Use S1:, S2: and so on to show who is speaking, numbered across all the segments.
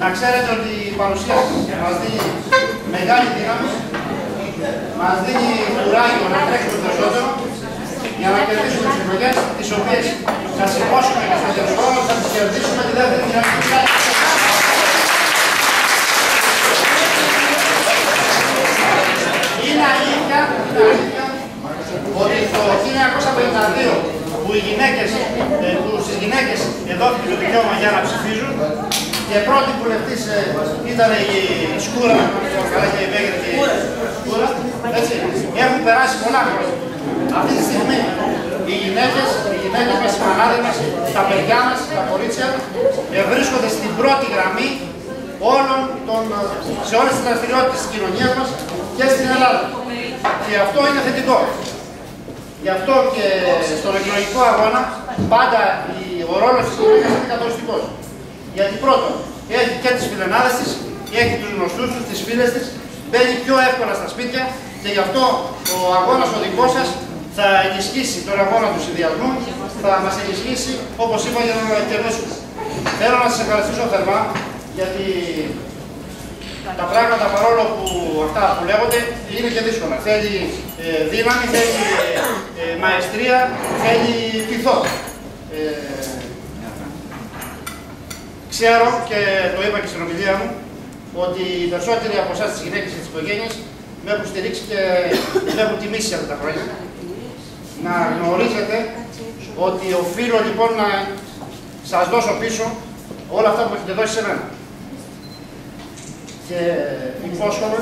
S1: να ξέρετε ότι η παρουσία μας δίνει μεγάλη δύναμη, μας δίνει κουράγιο να τρέξουμε περισσότερο για να κερδίσουμε τις εκλογές, τις οποίες θα σηκώσουμε και στο τελικό θα τις κερδίσουμε τη δεύτερη κοινωνική. Είναι αλήθεια ότι το 1952 που στις γυναίκες εδόθηκε το δικαίωμα για να ψηφίζουν και πρώτη βουλευτής ήταν η Σκούρα, καλά και η Βέγγερ και η Σκούρα, έτσι, έχουν περάσει πολλά χρόνια. Αυτή τη στιγμή οι γυναίκες μας, οι μανάδες μας, τα παιδιά μας, τα κορίτσια βρίσκονται στην πρώτη γραμμή σε όλες τις δραστηριότητες της κοινωνίας μας και στην Ελλάδα. Και αυτό είναι θετικό. Γι' αυτό και στον εκλογικό αγώνα πάντα ο ρόλος της κοινωνίας είναι καθοριστικός. Γιατί πρώτον, έχει και τις φιλενάδες της, έχει τους γνωστούς τους, τις φίλες της, μπαίνει πιο εύκολα στα σπίτια και γι' αυτό ο αγώνας ο δικός σας θα ενισχύσει τον αγώνα του συνδυασμού, θα μας ενισχύσει, όπως είπα, για να κερδίσουμε. Θέλω να σας ευχαριστήσω θερμά γιατί τα πράγματα, παρόλο που αυτά που λέγονται, είναι και δύσκολα. Θέλει δύναμη, θέλει μαεστρία, θέλει πειθό. Ξέρω και το είπα και στην ομιλία μου ότι οι περισσότεροι από εσάς τις γυναίκες και τις οικογένειες με έχουν στηρίξει και με έχουν τιμήσει αυτά τα χρόνια. Να γνωρίζετε ότι οφείλω λοιπόν να σας δώσω πίσω όλα αυτά που έχετε δώσει σε μένα. Και υπόσχομαι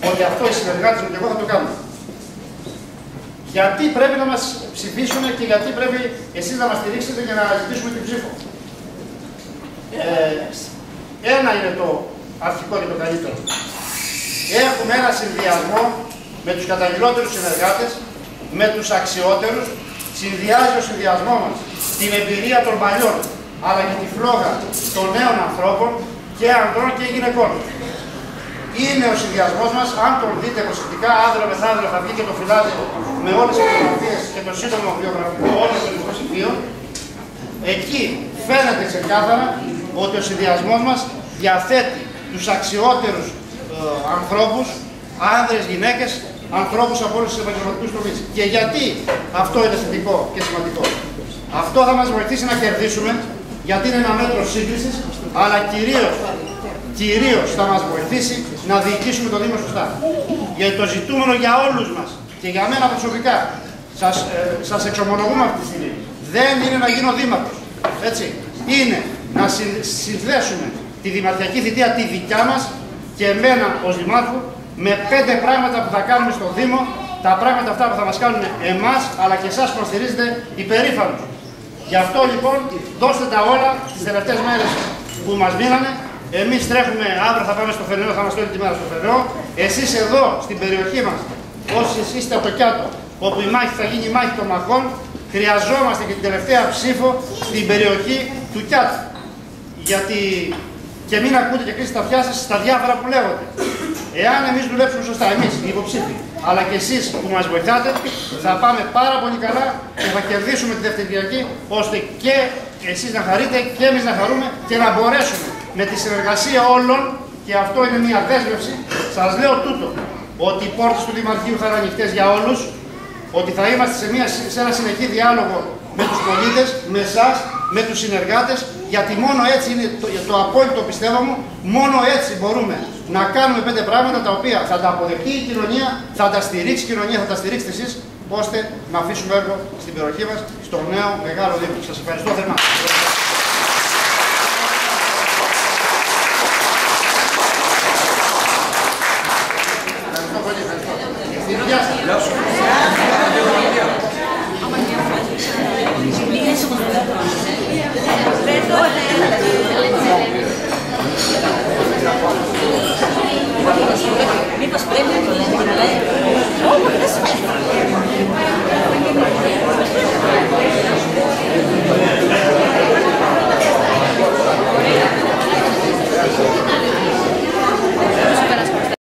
S1: ότι αυτό οι συνεργάτες μου και εγώ θα το κάνουμε. Γιατί πρέπει να μας ψηφίσουν και γιατί πρέπει εσείς να μας στηρίξετε για να ζητήσουμε την ψήφο. Ένα είναι το αρχικό και το καλύτερο. Έχουμε ένα συνδυασμό με τους καταλληλότερους συνεργάτες, με τους αξιότερους. Συνδυάζει ο συνδυασμός μας την εμπειρία των παλιών, αλλά και τη φλόγα των νέων ανθρώπων και ανδρών και γυναικών. Είναι ο συνδυασμός μας, αν τον δείτε προσεκτικά, αύριο μεθαύριο θα βγει και το φυλάδιο με όλες τις φωτογραφίες και το σύντομο βιογραφικό όλων των υποψηφίων. Εκεί φαίνεται ξεκάθαρα ότι ο συνδυασμός μας διαθέτει τους αξιότερους ανθρώπους, άνδρες, γυναίκες, ανθρώπους από όλους τους επαγγελματικούς τομείς. Και γιατί αυτό είναι θετικό και σημαντικό. Αυτό θα μας βοηθήσει να κερδίσουμε, γιατί είναι ένα μέτρο σύγκλησης, αλλά κυρίως θα μας βοηθήσει να διοικήσουμε το Δήμο σωστά. Γιατί το ζητούμενο για όλους μας και για μένα προσωπικά, σας εξομολογούμε αυτή τη στιγμή, δεν είναι να γίνω δήμαρχος. Έτσι. Είναι να συνδέσουμε τη δημαρχιακή θητεία τη δικιά μας και εμένα ως δημάρχου με 5 πράγματα που θα κάνουμε στο Δήμο, τα πράγματα αυτά που θα μας κάνουν εμάς αλλά και εσάς που μας στηρίζετε υπερήφανους. Γι' αυτό λοιπόν δώστε τα όλα τις τελευταίες μέρες που μας μείνανε. Εμείς τρέχουμε, αύριο θα πάμε στο Φερνεό, θα είμαστε όλη τη μέρα στο Φερνεό. Εσείς εδώ στην περιοχή μας, όσοι είστε από το Κιάτο, όπου η μάχη θα γίνει η μάχη των μαχών, χρειαζόμαστε και την τελευταία ψήφο στην περιοχή του Κιάτου. Γιατί και μην ακούτε και κλείσετε τα αυτιά σας στα διάφορα που λέγονται. Εάν εμείς δουλέψουμε σωστά, εμείς οι υποψήφοι, αλλά και εσείς που μας βοηθάτε, θα πάμε πάρα πολύ καλά και θα κερδίσουμε τη δεύτερη Κυριακή, ώστε και εσείς να χαρείτε και εμείς να χαρούμε και να μπορέσουμε με τη συνεργασία όλων, και αυτό είναι μια δέσμευση, σας λέω τούτο, ότι οι πόρτες του Δημαρχείου θα είναι ανοιχτές για όλους, ότι θα είμαστε σε ένα συνεχή διάλογο με τους πολίτες, με εσάς, με τους συνεργάτες, γιατί μόνο έτσι είναι το απόλυτο πιστεύω μου, μόνο έτσι μπορούμε να κάνουμε 5 πράγματα τα οποία θα τα αποδεχτεί η κοινωνία, θα τα στηρίξει η κοινωνία, θα τα στηρίξετε εσείς, ώστε να αφήσουμε έργο στην περιοχή μας, στο νέο μεγάλο Δήμο. Σας ευχαριστώ θερμά.